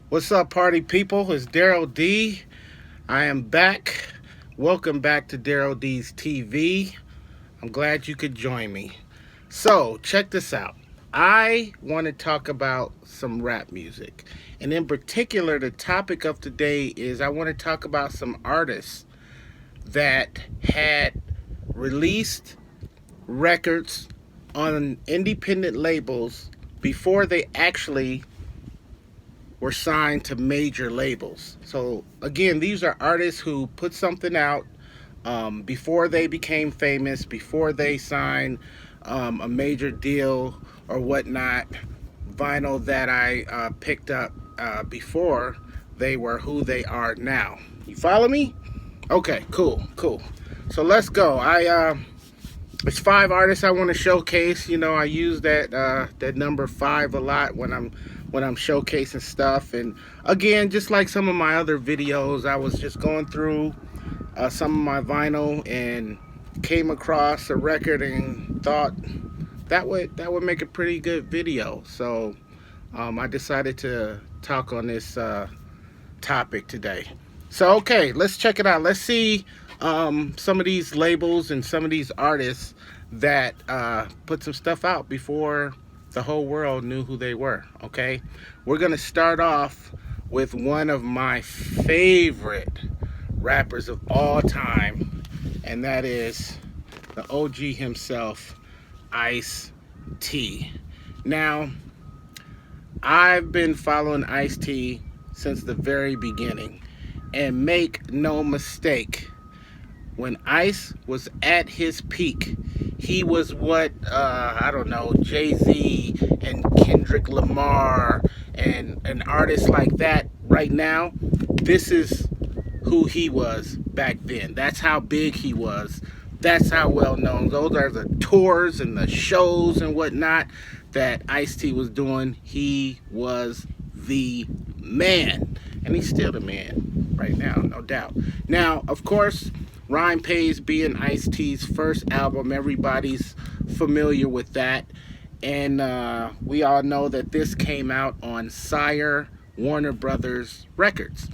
What's up, party people? It's Daryl D. I am back. Welcome back to Daryl D's TV. I'm glad you could join me. So, check this out. I want to talk about some rap music. And in particular, the topic of today is I want to talk about some artists that had released records on independent labels before they actually were signed to major labels. So again, these are artists who put something out before they became famous, before they signed a major deal or whatnot. Vinyl that I picked up before they were who they are now. You follow me? Okay, cool. So let's go. It's five artists I want to showcase. You know, I use that number five a lot when I'm showcasing stuff. And again, just like some of my other videos, I was just going through some of my vinyl and came across a record and thought that would make a pretty good video. So I decided to talk on this topic today. So okay, let's check it out. Let's see some of these labels and some of these artists that put some stuff out before the whole world knew who they were. Okay, we're gonna start off with one of my favorite rappers of all time, and that is the OG himself, Ice T. Now, I've been following Ice T since the very beginning, and make no mistake, when Ice was at his peak, he was what I don't know, Jay-Z and Kendrick Lamar and artists like that. Right now, this is who he was back then. That's how big he was. That's how well known. Those are the tours and the shows and whatnot that Ice-T was doing. He was the man, and he's still the man right now, no doubt. Now, of course, Rhyme Pays being Ice-T's first album, everybody's familiar with that. And we all know that this came out on Sire Warner Brothers Records.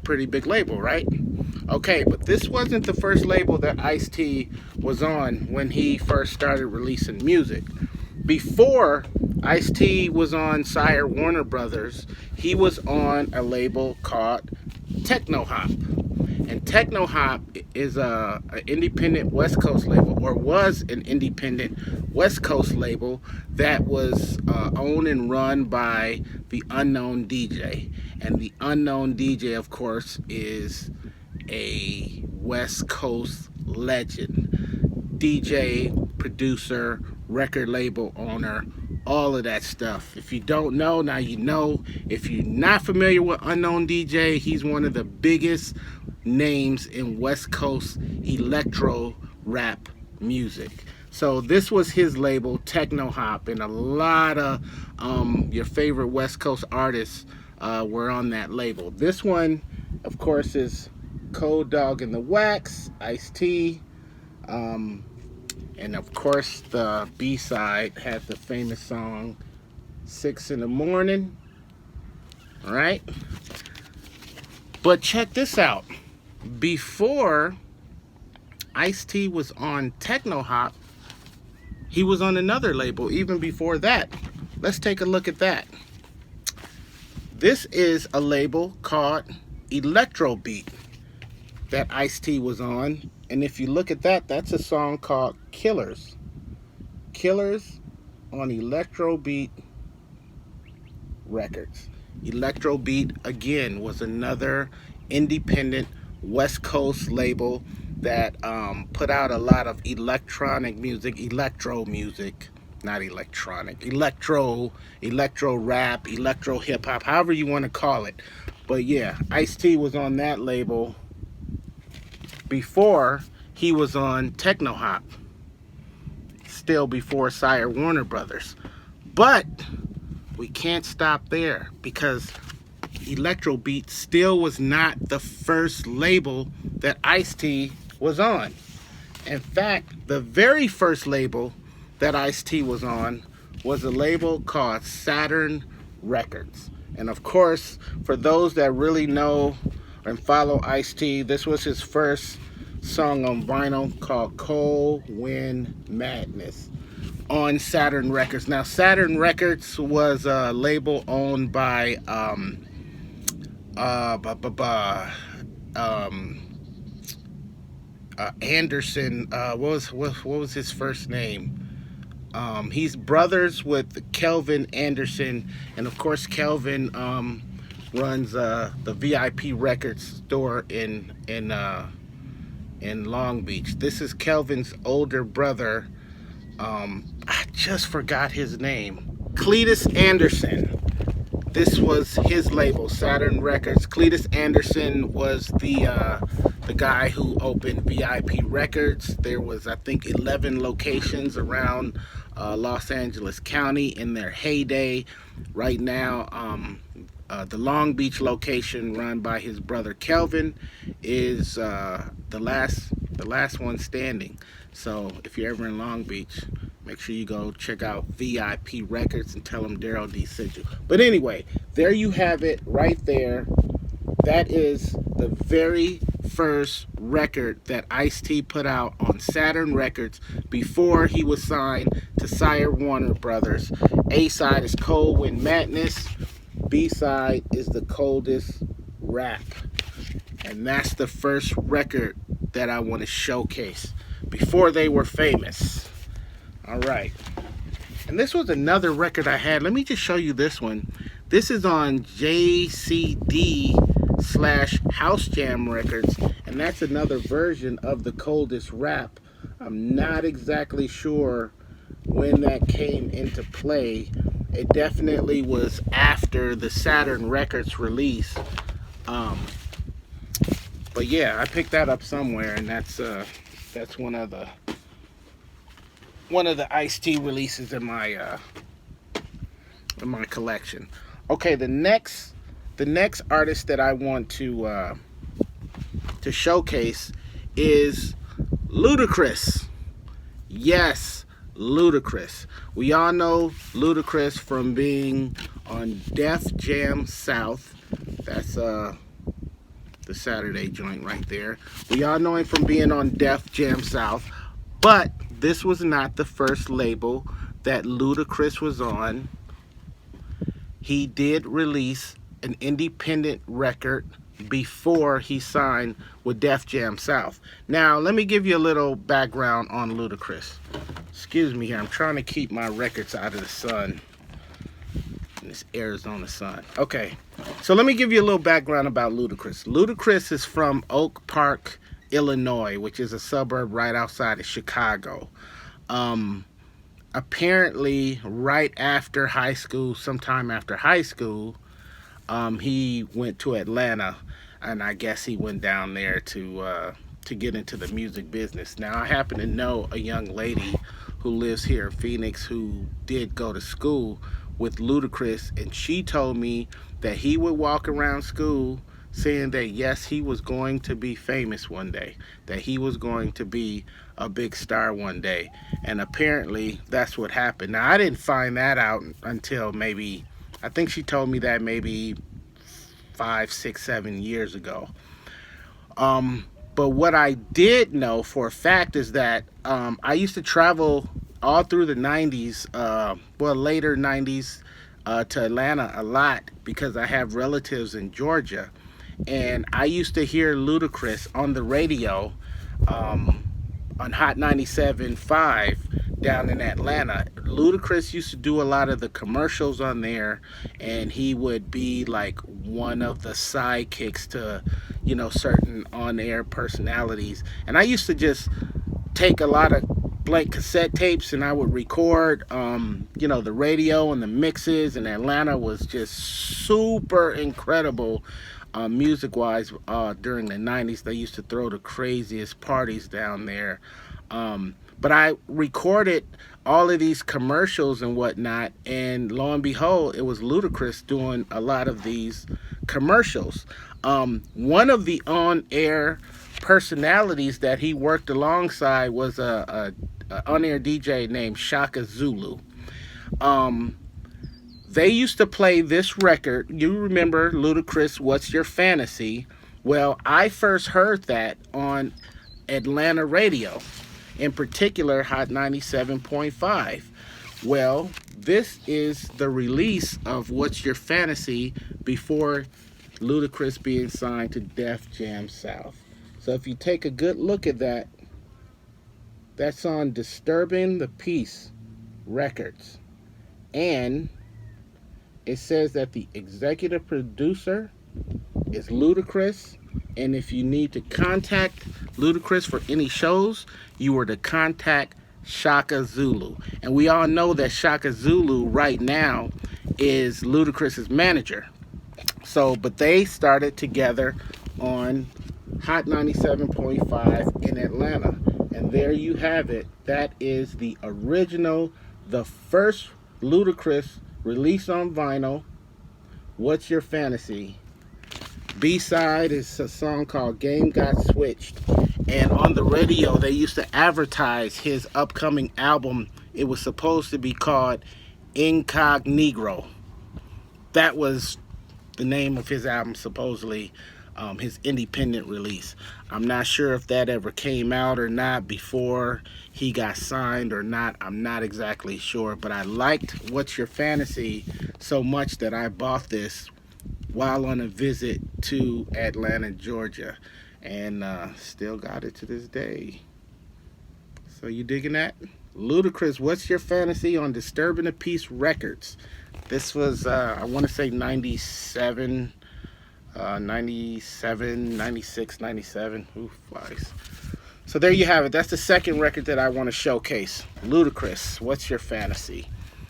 Pretty big label, right? Okay, but this wasn't the first label that Ice-T was on when he first started releasing music. Before Ice-T was on Sire Warner Brothers, he was on a label called Techno Hop. And Techno Hop is an independent West Coast label, or was an independent West Coast label that was owned and run by the Unknown DJ. And the Unknown DJ, of course, is a West Coast legend. DJ, producer, record label owner, all of that stuff. If you don't know, now you know. If you're not familiar with Unknown DJ, he's one of the biggest names in West Coast electro rap music. So this was his label, Techno Hop, and a lot of your favorite West Coast artists were on that label. This one, of course, is Cold Dog and the Wax, Ice-T, and of course the B-side had the famous song 6 in the Morning. All right, but check this out. Before Ice-T was on Techno Hop, he was on another label even before that. Let's take a look at that. This is a label called Electro Beat that Ice-T was on. And if you look at that, that's a song called Killers. Killers on Electro Beat Records. Electro Beat, again, was another independent West Coast label that put out a lot of electronic music, electro music, not electronic, electro rap, electro hip hop, however you want to call it. But yeah, Ice-T was on that label before he was on Techno Hop, still before Sire Warner Brothers. But we can't stop there, because Electro Beat still was not the first label that Ice-T was on. In fact, the very first label that Ice-T was on was a label called Saturn Records. And of course, for those that really know and follow Ice-T, this was his first song on vinyl called Cold Wind Madness on Saturn Records. Now, Saturn Records was a label owned by uh, bu- bu- bu- um, Anderson. What was his first name? He's brothers with Kelvin Anderson, and of course, Kelvin runs the VIP Records store in Long Beach. This is Kelvin's older brother. I just forgot his name. Cletus Anderson. This was his label, Saturn Records. Cletus Anderson was the guy who opened VIP Records. There was, I think, 11 locations around Los Angeles County in their heyday. Right now, the Long Beach location, run by his brother Kelvin, is the last one standing. So if you're ever in Long Beach, make sure you go check out VIP Records and tell them Daryl D sent you. But anyway, there you have it right there. That is the very first record that Ice-T put out on Saturn Records before he was signed to Sire Warner Brothers. A-side is Cold Wind Madness. B-side is The Coldest Rap. And that's the first record that I want to showcase before they were famous. All right. And this was another record I had. Let me just show you this one. This is on JCD / House Jam Records, and that's another version of The Coldest Rap. I'm not exactly sure when that came into play. It definitely was after the Saturn Records release. But yeah, I picked that up somewhere, and that's one of the Ice-T releases in my collection. Okay, the next artist that I want to showcase is Ludacris. Yes, Ludacris. We all know Ludacris from being on Def Jam South. That's the Saturday joint right there. We all know him from being on Def Jam South, but this was not the first label that Ludacris was on. He did release an independent record before he signed with Def Jam South. Now, let me give you a little background on Ludacris. Excuse me here, I'm trying to keep my records out of the sun. In this Arizona sun. Okay, so let me give you a little background about Ludacris. Ludacris is from Oak Park, Illinois, which is a suburb right outside of Chicago. Apparently, right after high school, sometime after high school, he went to Atlanta, and I guess he went down there to get into the music business. Now, I happen to know a young lady who lives here in Phoenix who did go to school with Ludacris, and she told me that he would walk around school saying that yes, he was going to be famous one day, that he was going to be a big star one day, and apparently that's what happened. Now, I didn't find that out until maybe, I think she told me that maybe 5, 6, 7 years ago. But what I did know for a fact is that I used to travel all through the 90s, later 90s, to Atlanta a lot because I have relatives in Georgia. And I used to hear Ludacris on the radio on Hot 97.5 down in Atlanta. Ludacris used to do a lot of the commercials on there, and he would be like one of the sidekicks to, certain on-air personalities. And I used to just take a lot of blank cassette tapes and I would record, the radio and the mixes. And Atlanta was just super incredible music-wise during the 90s. They used to throw the craziest parties down there. But I recorded all of these commercials and whatnot, and lo and behold, it was Ludacris doing a lot of these commercials. One of the on-air personalities that he worked alongside was a on-air DJ named Shaka Zulu. They used to play this record. You remember Ludacris, What's Your Fantasy? Well, I first heard that on Atlanta radio, in particular Hot 97.5. Well, this is the release of What's Your Fantasy before Ludacris being signed to Def Jam South. So if you take a good look at that, that's on Disturbing the Peace Records. And it says that the executive producer is Ludacris. And if you need to contact Ludacris for any shows, you were to contact Shaka Zulu. And we all know that Shaka Zulu right now is Ludacris's manager. So, but they started together on Hot 97.5 in Atlanta. And there you have it. That is the original, the first Ludacris release on vinyl. What's Your Fantasy? B-side is a song called Game Got Switched. And on the radio, they used to advertise his upcoming album. It was supposed to be called Incognito. That was the name of his album, supposedly, his independent release. I'm not sure if that ever came out or not before he got signed or not. I'm not exactly sure, but I liked What's Your Fantasy so much that I bought this while on a visit to Atlanta, Georgia, and still got it to this day. So you digging that? Ludacris, What's Your Fantasy on Disturbing the Peace Records. This was, I want to say 97, 96, 97. Ooh, flies. So there you have it. That's the second record that I want to showcase. Ludacris, What's Your Fantasy?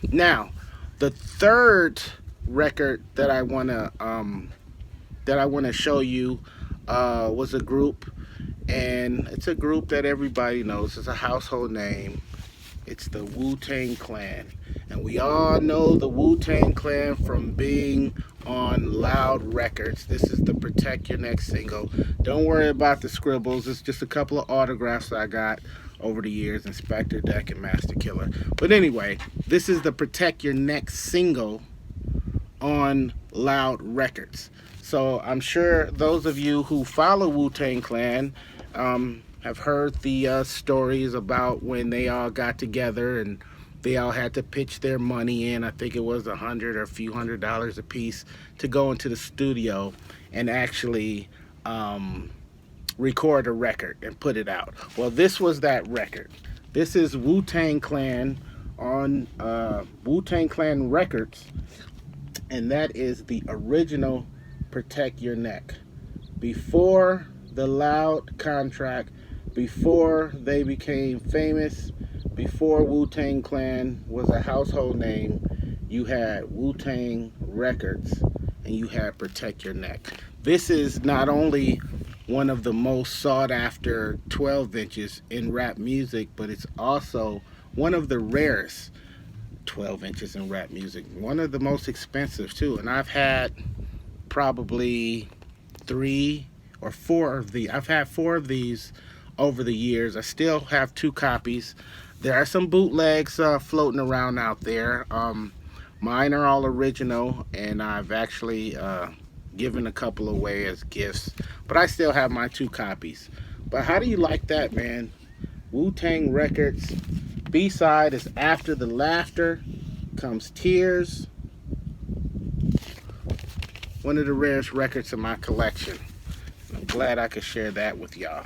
Now, the third record that I want to show you was a group, and it's a group that everybody knows. It's a household name. It's the Wu-Tang Clan. And we all know the Wu-Tang Clan from being on Loud Records. This is the Protect Your Neck single. Don't worry about the scribbles. It's just a couple of autographs I got over the years, Inspector Deck and Master Killer. But anyway, this is the Protect Your Neck single on Loud Records. So I'm sure those of you who follow Wu-Tang Clan have heard the stories about when they all got together and they all had to pitch their money in. I think it was $100 or a few $100 a piece to go into the studio and actually record a record and put it out. Well, this was that record. This is Wu-Tang Clan on Wu-Tang Clan Records, and that is the original Protect Your Neck. Before the Loud contract, before they became famous, before Wu-Tang Clan was a household name, you had Wu-Tang Records and you had Protect Your Neck. This is not only one of the most sought after 12 inches in rap music, but it's also one of the rarest 12 inches in rap music. One of the most expensive too. And I've had probably 3 or 4 of these. I've had 4 of these over the years. I still have 2 copies. There are some bootlegs floating around out there. Mine are all original, and I've actually given a couple away as gifts. But I still have my 2 copies. But how do you like that, man? Wu-Tang Records. B-side is After the Laughter Comes Tears. One of the rarest records in my collection. I'm glad I could share that with y'all.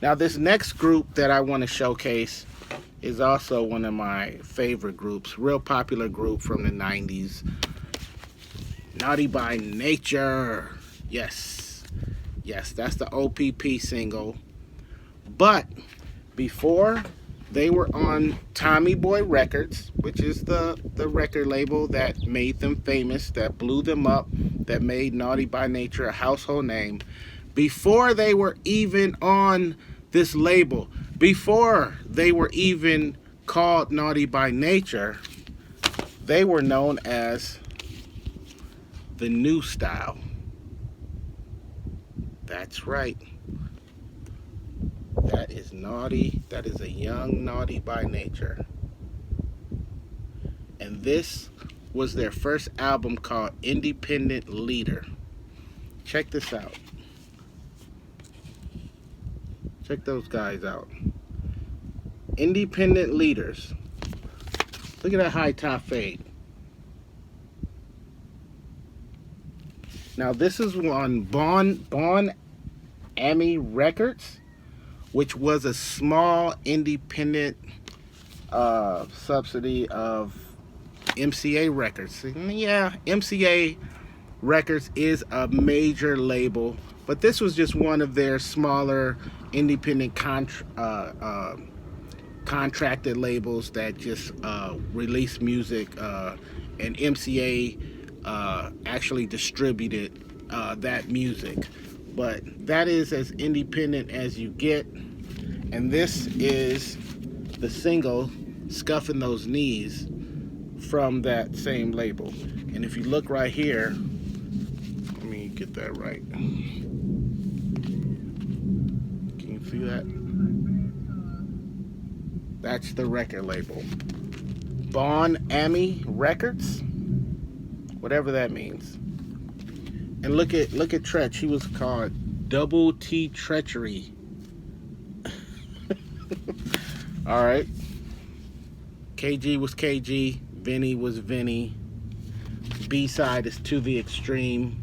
Now, this next group that I want to showcase is also one of my favorite groups. Real popular group from the 90s. Naughty by Nature. Yes. Yes, that's the OPP single. But before they were on Tommy Boy Records, which is the record label that made them famous, that blew them up, that made Naughty by Nature a household name. Before they were even on this label, before they were even called Naughty by Nature, they were known as the New Style. That's right. That is Naughty. That is a young Naughty by Nature. And this was their first album called Independent Leader. Check this out. Check those guys out. Independent Leaders. Look at that high top fade. Now this is on Bon Ami Records, which was a small independent subsidy of MCA Records. Yeah, MCA Records is a major label, but this was just one of their smaller independent contracted labels that just release music, and MCA actually distributed that music. But that is as independent as you get. And this is the single, Scuffing Those Knees, from that same label. And if you look right here, let me get that right. Can you see that? That's the record label. Bon Ami Records, whatever that means. And look at Tretch. He was called Double T Treachery. All right. KG was KG. Vinny was Vinny. B-side is To the Extreme.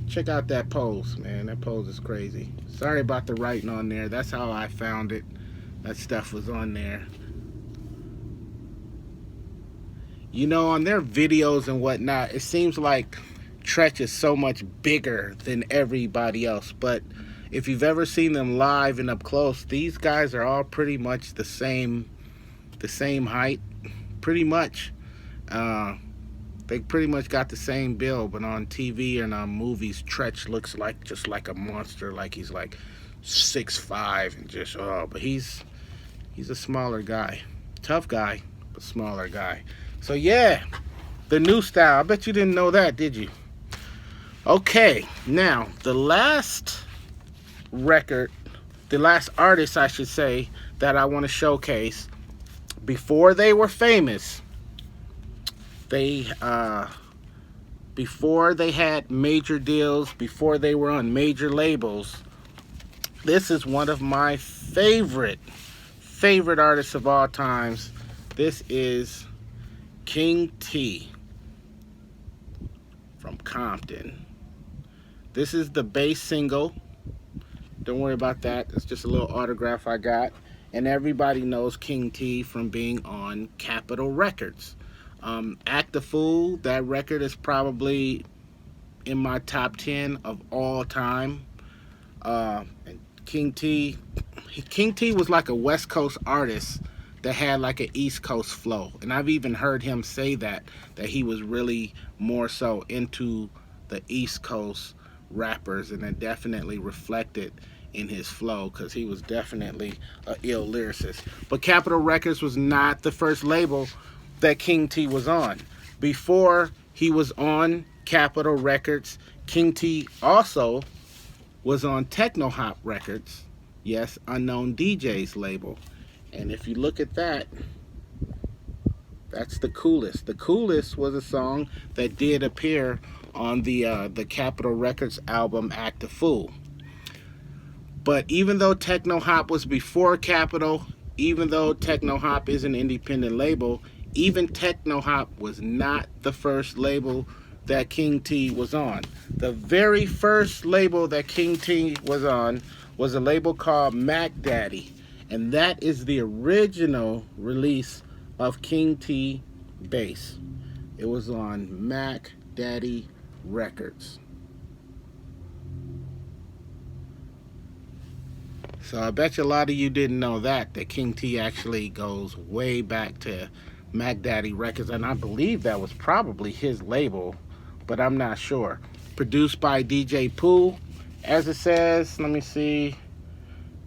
Check out that pose, man. That pose is crazy. Sorry about the writing on there. That's how I found it. That stuff was on there. You know, on their videos and whatnot, it seems like Tretch is so much bigger than everybody else. But if you've ever seen them live and up close, these guys are all pretty much the same height. Pretty much. They pretty much got the same build, but on TV and on movies, Tretch looks like just like a monster, like he's like 6'5" and just but he's a smaller guy. Tough guy, but smaller guy. So yeah, the new style. I bet you didn't know that, did you? Okay, now the last record, the last artist I should say, that I want to showcase before they were famous. Before they had major deals, before they were on major labels, this is one of my favorite artists of all times. This is King T from Compton. This is the bass single. Don't worry about that. It's just a little autograph I got. And everybody knows King T from being on Capitol Records. Act the Fool, that record is probably in my top 10 of all time. And King T was like a West Coast artist that had like an East Coast flow. And I've even heard him say that he was really more so into the East Coast rappers, and it definitely reflected in his flow, because he was definitely an ill lyricist. But Capitol Records was not the first label that King T was on. Before he was on Capitol Records, King T also was on Techno Hop Records. Yes, Unknown DJ's label. And if you look at that, that's The Coolest. The Coolest was a song that did appear on the Capitol Records album Act the Fool. But even though Techno Hop was before Capitol, even though Techno Hop is an independent label, even Techno Hop was not the first label that King T was on. The very first label that King T was on was a label called Mac Daddy. And that is the original release of King T bass. It was on Mac Daddy Records. So I bet you a lot of you didn't know that King T actually goes way back to Mac Daddy Records, and I believe that was probably his label, but I'm not sure. Produced by DJ Pooh, as it says. Let me see.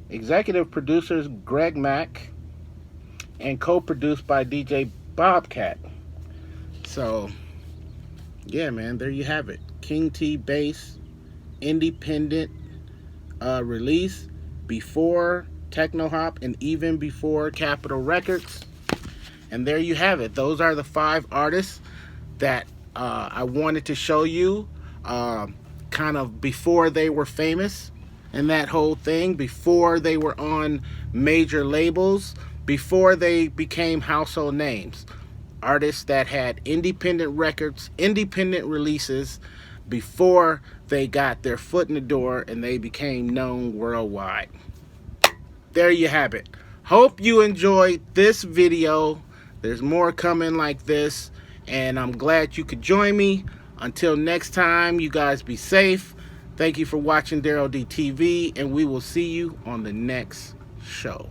Executive producers Greg Mack, and co-produced by DJ Bobcat. So yeah, man, there you have it. King T bass, independent release before Techno Hop and even before Capitol Records. And there you have it. Those are the 5 artists that I wanted to show you, kind of before they were famous and that whole thing, before they were on major labels, before they became household names. Artists that had independent records, independent releases, before they got their foot in the door and they became known worldwide. There you have it. Hope you enjoyed this video. There's more coming like this, and I'm glad you could join me. Until next time, you guys be safe. Thank you for watching Daryl D TV, and we will see you on the next show.